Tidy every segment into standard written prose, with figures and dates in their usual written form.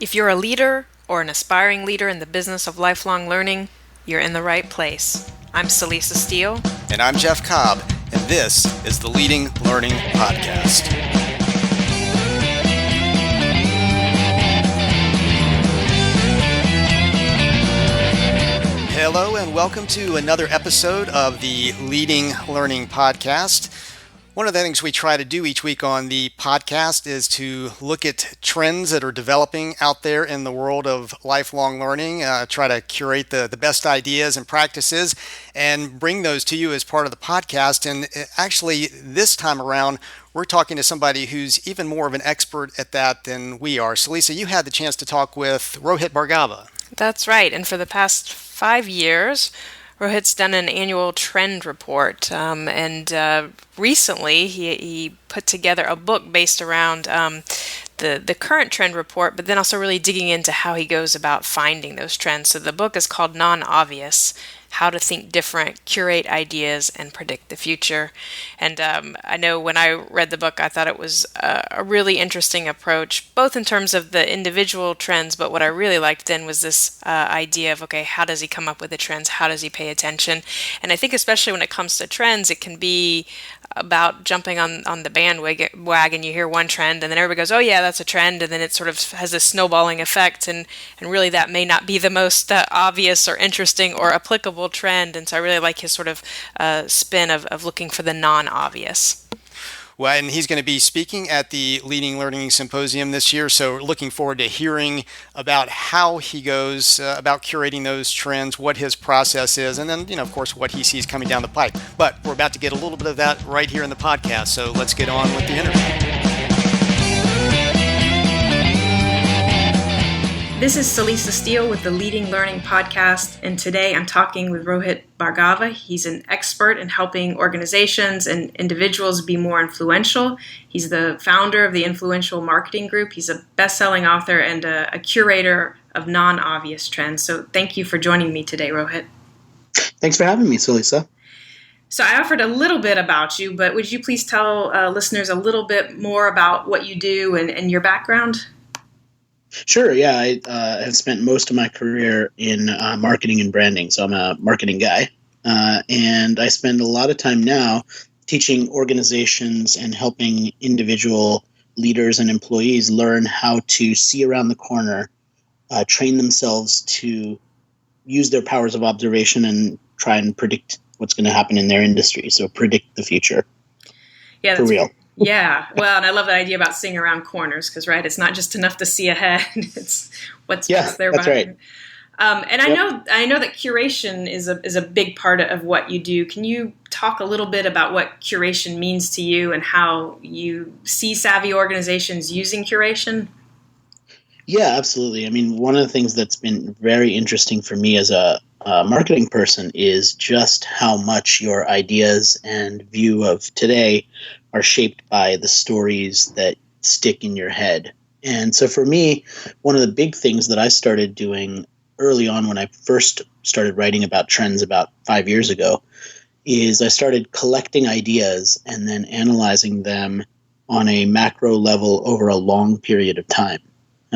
If you're a leader or an aspiring leader in the business of lifelong learning, you're in the right place. I'm Celisa Steele. And I'm Jeff Cobb, and this is the Leading Learning Podcast. Hello, and welcome to another episode of the Leading Learning Podcast. One of the things we try to do each week on the podcast is to look at trends that are developing out there in the world of lifelong learning, try to curate the best ideas and practices and bring those to you as part of the podcast. And actually, this time around, we're talking to somebody who's even more of an expert at that than we are. So, Lisa, you had the chance to talk with Rohit Bhargava. That's right. And for the past 5 years, Rohit's done an annual trend report, and recently he put together a book based around the current trend report, but then also really digging into how he goes about finding those trends. So the book is called Non-Obvious: How to Think Different, Curate Ideas, and Predict the Future. And I know when I read the book, I thought it was a really interesting approach, both in terms of the individual trends, but what I really liked then was this idea of, okay, how does he come up with the trends? How does he pay attention? And I think especially when it comes to trends, it can be about jumping on the bandwagon. You hear one trend and then everybody goes, oh yeah, that's a trend, and then it sort of has this snowballing effect, and really that may not be the most obvious or interesting or applicable trend. And so I really like his sort of spin of looking for the non-obvious. Well, and he's going to be speaking at the Leading Learning Symposium this year, so looking forward to hearing about how he goes about curating those trends, what his process is, and then, of course, what he sees coming down the pipe. But we're about to get a little bit of that right here in the podcast, so let's get on with the interview. This is Celisa Steele with the Leading Learning Podcast, and today I'm talking with Rohit Bhargava. He's an expert in helping organizations and individuals be more influential. He's the founder of the Influential Marketing Group. He's a best-selling author and a curator of non-obvious trends. So thank you for joining me today, Rohit. Thanks for having me, Celisa. So I offered a little bit about you, but would you please tell listeners a little bit more about what you do and your background? Sure, yeah. I have spent most of my career in marketing and branding, so I'm a marketing guy. And I spend a lot of time now teaching organizations and helping individual leaders and employees learn how to see around the corner, train themselves to use their powers of observation and try and predict what's going to happen in their industry. So predict the future. Yeah, for real. Yeah, well, and I love the idea about seeing around corners because, right, it's not just enough to see ahead; it's what's there that's behind. Right. And I know that curation is a big part of what you do. Can you talk a little bit about what curation means to you and how you see savvy organizations using curation? Yeah, absolutely. I mean, one of the things that's been very interesting for me as a marketing person is just how much your ideas and view of today are shaped by the stories that stick in your head. And so for me, one of the big things that I started doing early on when I first started writing about trends about 5 years ago is I started collecting ideas and then analyzing them on a macro level over a long period of time.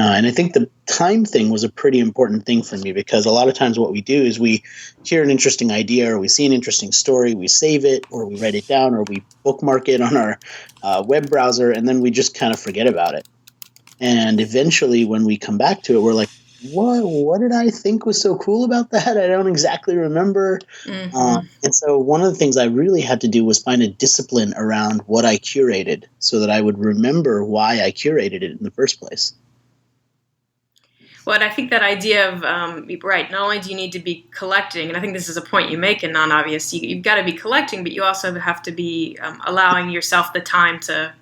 And I think the time thing was a pretty important thing for me because a lot of times what we do is we hear an interesting idea or we see an interesting story, we save it or we write it down or we bookmark it on our web browser, and then we just kind of forget about it. And eventually when we come back to it, we're like, what did I think was so cool about that? I don't exactly remember. Mm-hmm. And so one of the things I really had to do was find a discipline around what I curated so that I would remember why I curated it in the first place. Well, and I think that idea of, right, not only do you need to be collecting, and I think this is a point you make in Non-Obvious, you've got to be collecting, but you also have to be allowing yourself the time to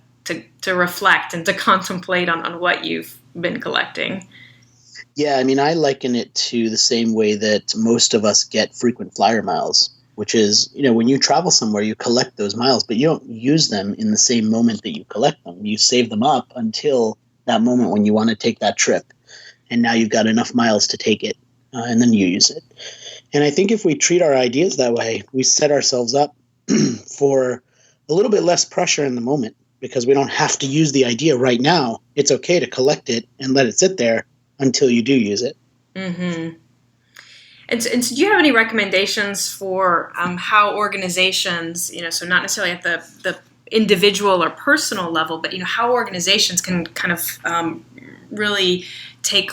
reflect and to contemplate on what you've been collecting. Yeah, I mean, I liken it to the same way that most of us get frequent flyer miles, which is, when you travel somewhere, you collect those miles, but you don't use them in the same moment that you collect them. You save them up until that moment when you want to take that trip. And now you've got enough miles to take it, and then you use it. And I think if we treat our ideas that way, we set ourselves up for a little bit less pressure in the moment because we don't have to use the idea right now. It's okay to collect it and let it sit there until you do use it. Mm-hmm. And so do you have any recommendations for how organizations, so not necessarily at the individual or personal level, but how organizations can kind of really take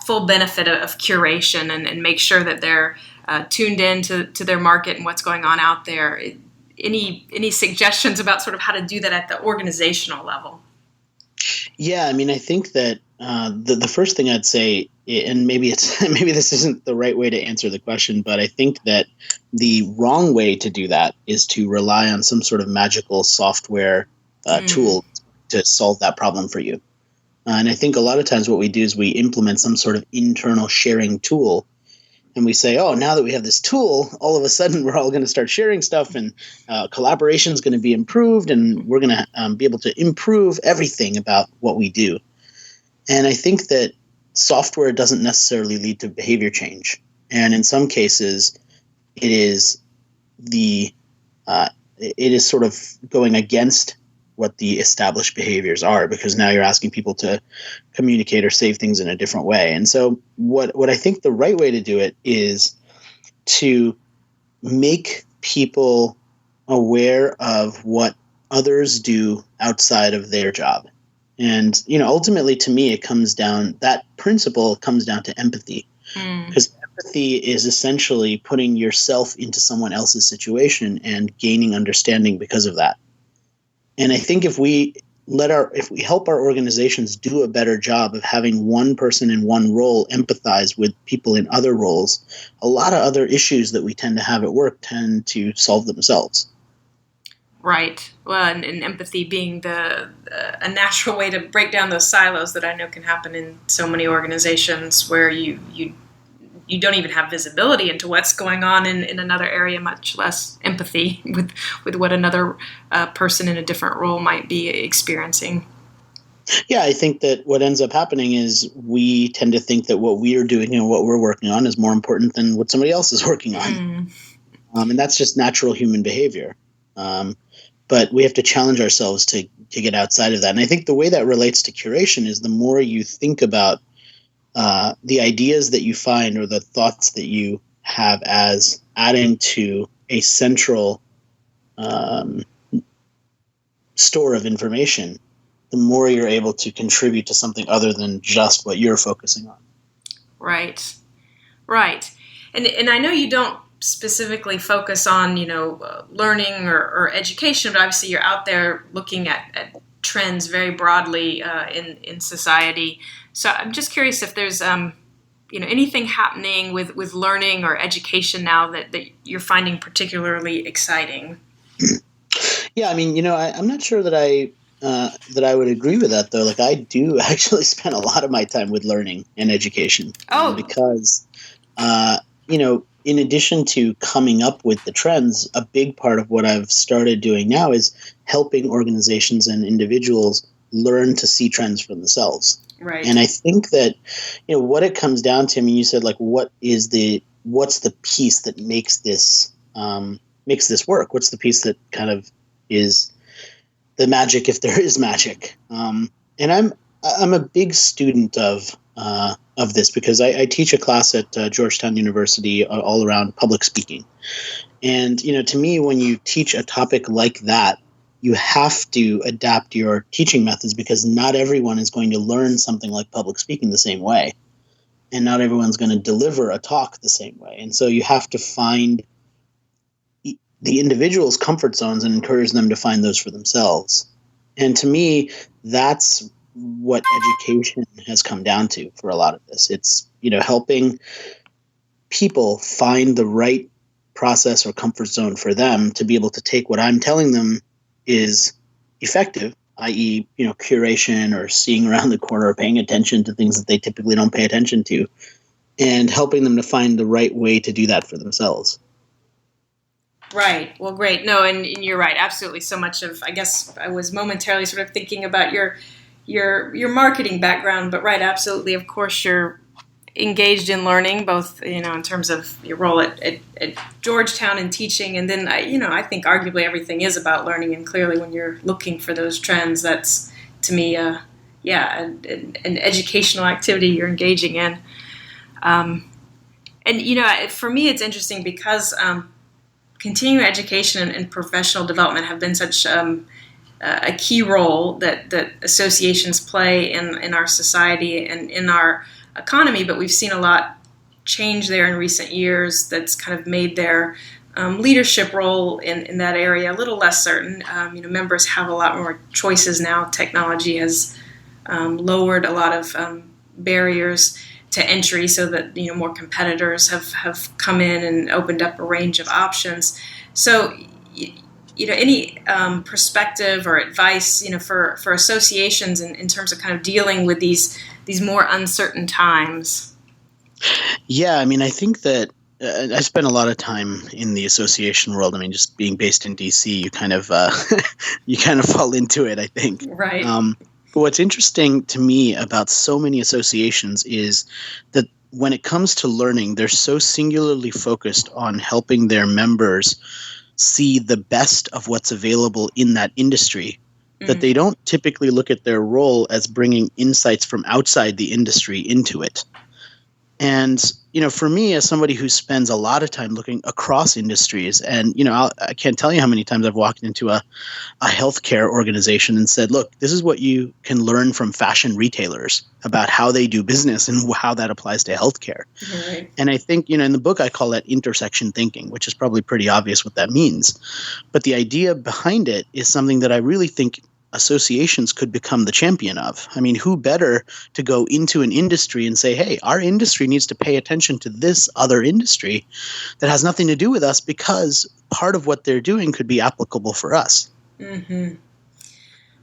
full benefit of curation and make sure that they're tuned in to their market and what's going on out there? Any suggestions about sort of how to do that at the organizational level? Yeah, I mean, I think that the first thing I'd say, and maybe maybe this isn't the right way to answer the question, but I think that the wrong way to do that is to rely on some sort of magical software tool to solve that problem for you. And I think a lot of times what we do is we implement some sort of internal sharing tool. And we say, oh, now that we have this tool, all of a sudden we're all going to start sharing stuff, and collaboration is going to be improved, and we're going to be able to improve everything about what we do. And I think that software doesn't necessarily lead to behavior change. And in some cases, it is sort of going against what the established behaviors are, because now you're asking people to communicate or save things in a different way. And so what I think the right way to do it is to make people aware of what others do outside of their job. And, ultimately to me, that principle comes down to empathy, because empathy is essentially putting yourself into someone else's situation and gaining understanding because of that. And I think if we help our organizations do a better job of having one person in one role empathize with people in other roles, a lot of other issues that we tend to have at work tend to solve themselves. Right. Well, and empathy being a natural way to break down those silos that I know can happen in so many organizations where you don't even have visibility into what's going on in another area, much less empathy with what another person in a different role might be experiencing. Yeah, I think that what ends up happening is we tend to think that what we are doing and what we're working on is more important than what somebody else is working on. And that's just natural human behavior. But we have to challenge ourselves to get outside of that. And I think the way that relates to curation is the more you think about the ideas that you find or the thoughts that you have as adding to a central store of information, the more you're able to contribute to something other than just what you're focusing on. Right. And I know you don't specifically focus on, learning or education, but obviously you're out there looking at trends very broadly in society. So I'm just curious if there's anything happening with learning or education now that you're finding particularly exciting. Yeah, I mean, I'm not sure that I would agree with that, though. Like, I do actually spend a lot of my time with learning and education. Because in addition to coming up with the trends, a big part of what I've started doing now is helping organizations and individuals learn to see trends for themselves. Right. And I think that, what it comes down to, I mean, you said, like, what's the piece that makes this work? What's the piece that kind of is the magic, if there is magic? And I'm a big student of this, because I teach a class at Georgetown University all around public speaking. And, to me, when you teach a topic like that, you have to adapt your teaching methods, because not everyone is going to learn something like public speaking the same way. And not everyone's going to deliver a talk the same way. And so you have to find the individual's comfort zones and encourage them to find those for themselves. And to me, that's what education has come down to for a lot of this. It's, helping people find the right process or comfort zone for them to be able to take what I'm telling them is effective, i.e., curation or seeing around the corner or paying attention to things that they typically don't pay attention to, and helping them to find the right way to do that for themselves. Right. Well, great. No, and you're right. Absolutely. So much of, I guess I was momentarily sort of thinking about your marketing background, but right. Absolutely. Of course, you're engaged in learning, both, in terms of your role at Georgetown and teaching. And then, I think arguably everything is about learning. And clearly when you're looking for those trends, that's, to me, an educational activity you're engaging in. And for me, it's interesting because continuing education and professional development have been such a key role that associations play in our society and in our economy. But we've seen a lot change there in recent years that's kind of made their leadership role in that area a little less certain. Members have a lot more choices now. Technology has lowered a lot of barriers to entry so that more competitors have come in and opened up a range of options. So any perspective or advice for associations in terms of kind of dealing with these more uncertain times? Yeah, I mean, I think that I spent a lot of time in the association world. I mean, just being based in DC, you kind of fall into it, I think. Right. But what's interesting to me about so many associations is that when it comes to learning, they're so singularly focused on helping their members see the best of what's available in that industry that they don't typically look at their role as bringing insights from outside the industry into it. And, for me, as somebody who spends a lot of time looking across industries, and, I can't tell you how many times I've walked into a healthcare organization and said, look, this is what you can learn from fashion retailers about how they do business and how that applies to healthcare. Right. And I think, in the book, I call that intersection thinking, which is probably pretty obvious what that means. But the idea behind it is something that I really think associations could become the champion of. I mean, who better to go into an industry and say, hey, our industry needs to pay attention to this other industry that has nothing to do with us because part of what they're doing could be applicable for us. Mm-hmm.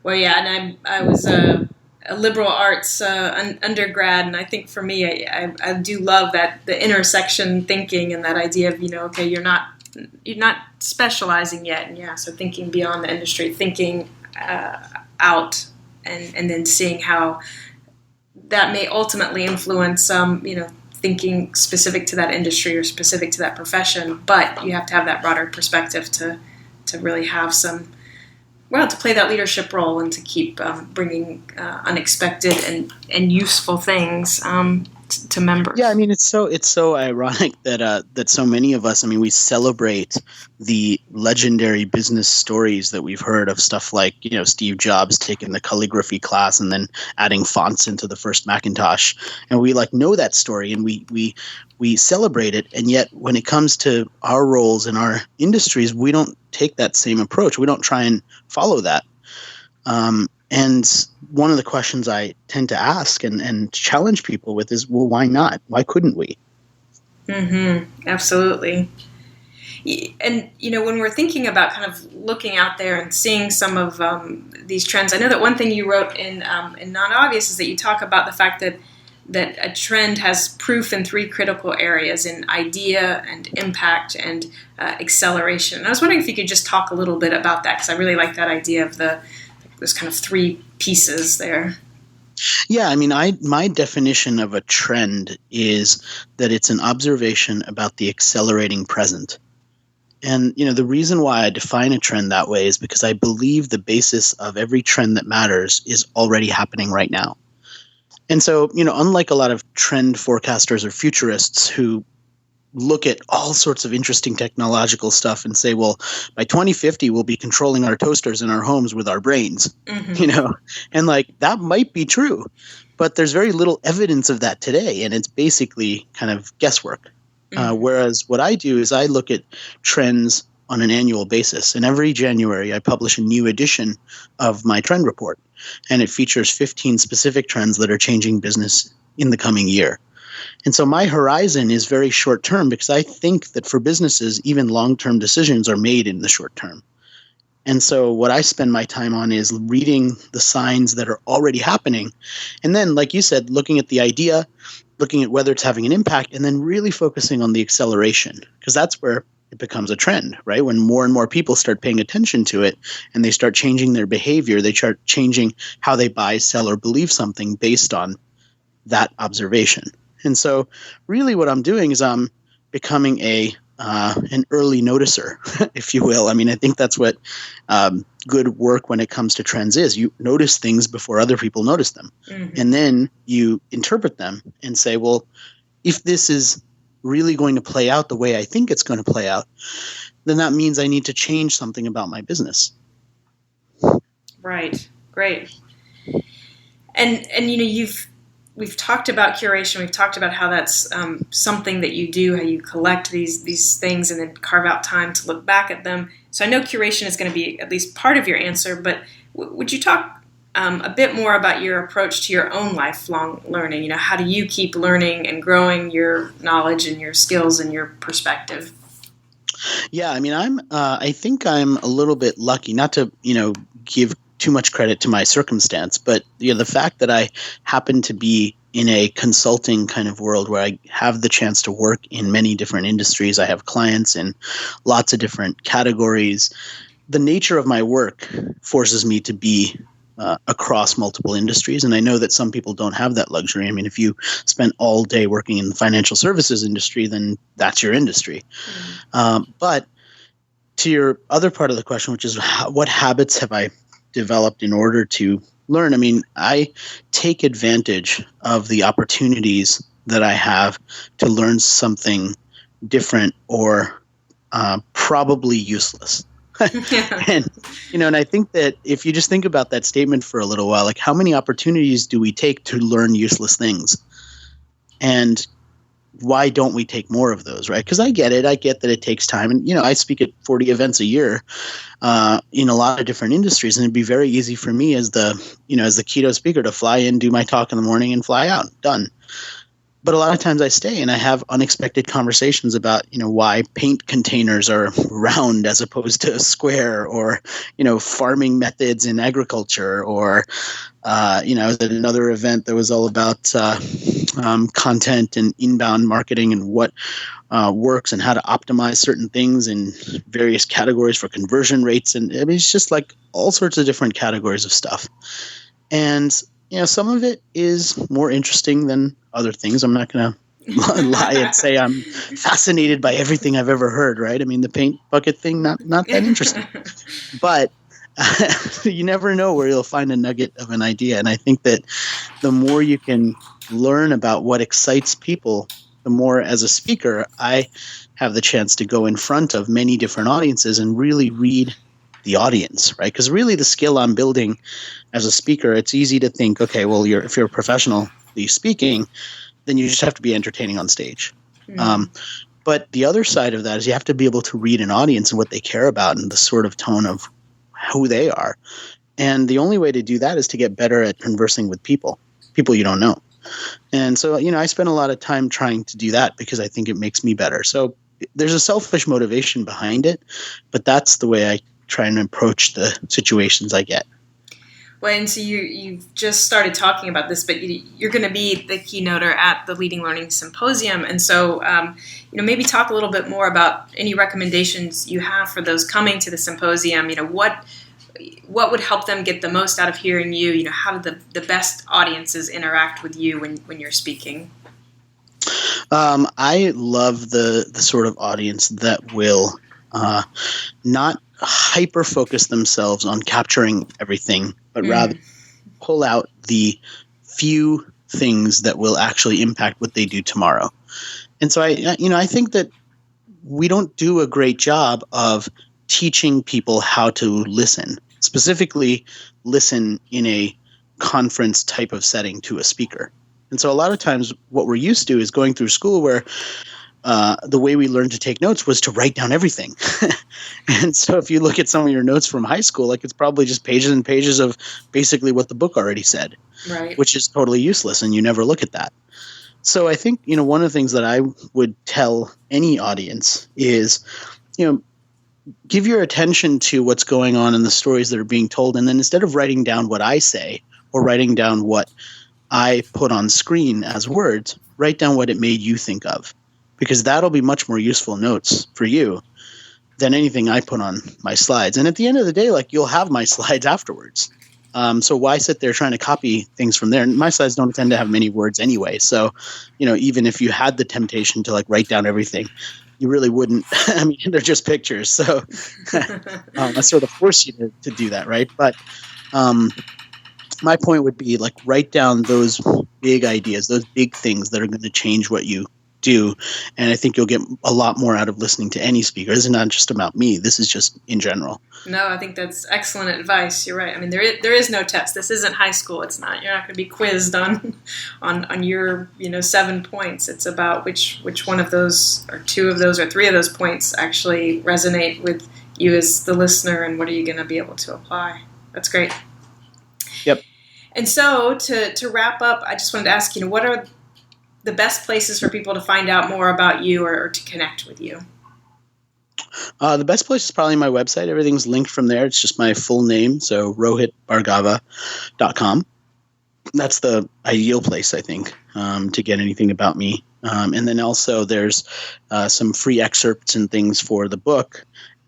Well, yeah, and I was a liberal arts undergrad, and I think for me, I do love that the intersection thinking and that idea of, okay, you're not specializing yet, and so thinking beyond the industry, thinking out and then seeing how that may ultimately influence thinking specific to that industry or specific to that profession, but you have to have that broader perspective to really have to play that leadership role and to keep bringing unexpected and useful things to members. Yeah, I mean, it's so ironic that so many of us, I mean, we celebrate the legendary business stories that we've heard of, stuff like, Steve Jobs taking the calligraphy class and then adding fonts into the first Macintosh, and we know that story and we celebrate it, and yet when it comes to our roles in our industries, we don't take that same approach. We don't try and follow that. And one of the questions I tend to ask and challenge people with is, well, why not? Why couldn't we? Mm-hmm. Absolutely. And, when we're thinking about kind of looking out there and seeing some of these trends, I know that one thing you wrote in Non-Obvious is that you talk about the fact that a trend has proof in three critical areas: in idea and impact and acceleration. And I was wondering if you could just talk a little bit about that, because I really like that idea of those kind of three pieces there. Yeah, I mean, my definition of a trend is that it's an observation about the accelerating present. And, the reason why I define a trend that way is because I believe the basis of every trend that matters is already happening right now. And so, unlike a lot of trend forecasters or futurists who look at all sorts of interesting technological stuff and say, well, by 2050, we'll be controlling our toasters in our homes with our brains, and that might be true, but there's very little evidence of that today. And it's basically kind of guesswork. Whereas what I do is I look at trends on an annual basis. And every January, I publish a new edition of my trend report. And it features 15 specific trends that are changing business in the coming year. And so my horizon is very short term, because I think that for businesses, even long-term decisions are made in the short term. And so what I spend my time on is reading the signs that are already happening. And then, like you said, looking at the idea, looking at whether it's having an impact, and then really focusing on the acceleration, because that's where it becomes a trend, right? When more and more people start paying attention to it and they start changing their behavior, they start changing how they buy, sell, or believe something based on that observation. And so really what I'm doing is I'm becoming a an early noticer, if you will. I mean, I think that's what good work when it comes to trends is. You notice things before other people notice them. Mm-hmm. And then you interpret them and say, well, if this is really going to play out the way I think it's going to play out, then that means I need to change something about my business. Right. Great. And we've talked about curation. We've talked about how that's something that you do, how you collect these things and then carve out time to look back at them. So I know curation is going to be at least part of your answer, but would you talk a bit more about your approach to your own lifelong learning? You know, how do you keep learning and growing your knowledge and your skills and your perspective? Yeah, I mean, I think I'm a little bit lucky, not to, give too much credit to my circumstance, but the fact that I happen to be in a consulting kind of world where I have the chance to work in many different industries. I have clients in lots of different categories. The nature of my work forces me to be across multiple industries. And I know that some people don't have that luxury. I mean, if you spend all day working in the financial services industry, then that's your industry. But to your other part of the question, which is what habits have I developed in order to learn? I mean, I take advantage of the opportunities that I have to learn something different or probably useless. And I think that if you just think about that statement for a little while, like how many opportunities do we take to learn useless things? And why don't we take more of those, right? Because I get it. I get that it takes time. And, I speak at 40 events a year in a lot of different industries. And it'd be very easy for me as the keynote speaker to fly in, do my talk in the morning and fly out. Done. But a lot of times I stay and I have unexpected conversations about, why paint containers are round as opposed to square, or, farming methods in agriculture, or, I was at another event that was all about content and inbound marketing and what works and how to optimize certain things in various categories for conversion rates. And I mean, it's just like all sorts of different categories of stuff. And some of it is more interesting than other things. I'm not going to lie and say I'm fascinated by everything I've ever heard, right? I mean, the paint bucket thing, not that interesting. But you never know where you'll find a nugget of an idea. And I think that the more you can learn about what excites people, the more as a speaker, I have the chance to go in front of many different audiences and really read the audience, right? Because really the skill I'm building as a speaker, it's easy to think, okay, well, if you're a professionally speaking, then you just have to be entertaining on stage. Mm-hmm. But the other side of that is you have to be able to read an audience and what they care about and the sort of tone of who they are. And the only way to do that is to get better at conversing with people you don't know. And so, I spend a lot of time trying to do that because I think it makes me better. So there's a selfish motivation behind it, but that's the way I try and approach the situations I get. Well, and so you've just started talking about this, but you're going to be the keynoter at the Leading Learning Symposium. And so, maybe talk a little bit more about any recommendations you have for those coming to the symposium. What would help them get the most out of hearing you? How do the best audiences interact with you when you're speaking? I love the sort of audience that will not hyper-focus themselves on capturing everything, but rather pull out the few things that will actually impact what they do tomorrow. And so I think that we don't do a great job of teaching people how to listen, specifically listen in a conference type of setting to a speaker. And so a lot of times what we're used to is going through school where the way we learned to take notes was to write down everything. And so if you look at some of your notes from high school, like it's probably just pages and pages of basically what the book already said, right? Which is totally useless, and you never look at that. So I think, one of the things that I would tell any audience is, give your attention to what's going on in the stories that are being told. And then instead of writing down what I say or writing down what I put on screen as words, write down what it made you think of. Because that'll be much more useful notes for you than anything I put on my slides. And at the end of the day, you'll have my slides afterwards. So why sit there trying to copy things from there? And my slides don't tend to have many words anyway. So, even if you had the temptation to write down everything, you really wouldn't. I mean, they're just pictures, so I sort of force you to do that, right? But my point would be like write down those big ideas, those big things that are going to change what you do, and I think you'll get a lot more out of listening to any speaker. This is not just about me. This is just in general. No, I think that's excellent advice. You're right. I mean, there is no test. This isn't high school. It's not. You're not going to be quizzed on your 7 points. It's about which one of those, or 2 of those, or 3 of those points actually resonate with you as the listener, and what are you going to be able to apply. That's great. Yep. And so to wrap up, I just wanted to ask, what are the best places for people to find out more about you or to connect with you? The best place is probably my website. Everything's linked from there. It's just my full name, so rohitbhargava.com. That's the ideal place, I think, to get anything about me. And then also there's some free excerpts and things for the book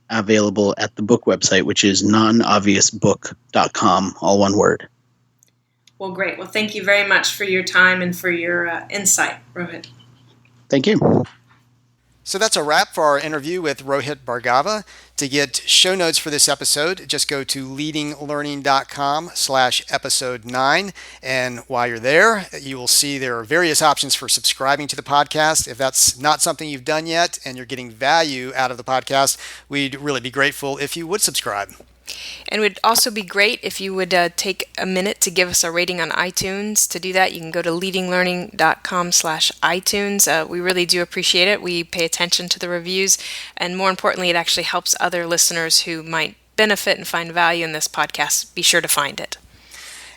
available at the book website, which is non-obviousbook.com, all one word. Well, great. Well, thank you very much for your time and for your insight, Rohit. Thank you. So that's a wrap for our interview with Rohit Bhargava. To get show notes for this episode, just go to leadinglearning.com/episode 9. And while you're there, you will see there are various options for subscribing to the podcast. If that's not something you've done yet and you're getting value out of the podcast, we'd really be grateful if you would subscribe. And it would also be great if you would take a minute to give us a rating on iTunes. To do that, you can go to leadinglearning.com/iTunes. We really do appreciate it. We pay attention to the reviews, and more importantly, it actually helps other listeners who might benefit and find value in this podcast be sure to find it.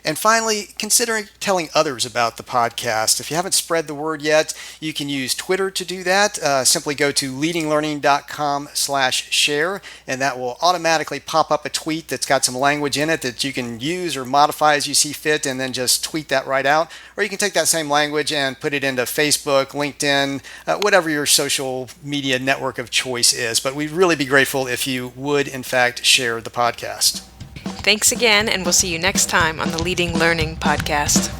And finally, consider telling others about the podcast. If you haven't spread the word yet, you can use Twitter to do that. Simply go to leadinglearning.com/share, and that will automatically pop up a tweet that's got some language in it that you can use or modify as you see fit, and then just tweet that right out. Or you can take that same language and put it into Facebook, LinkedIn, whatever your social media network of choice is. But we'd really be grateful if you would, in fact, share the podcast. Thanks again, and we'll see you next time on the Leading Learning Podcast.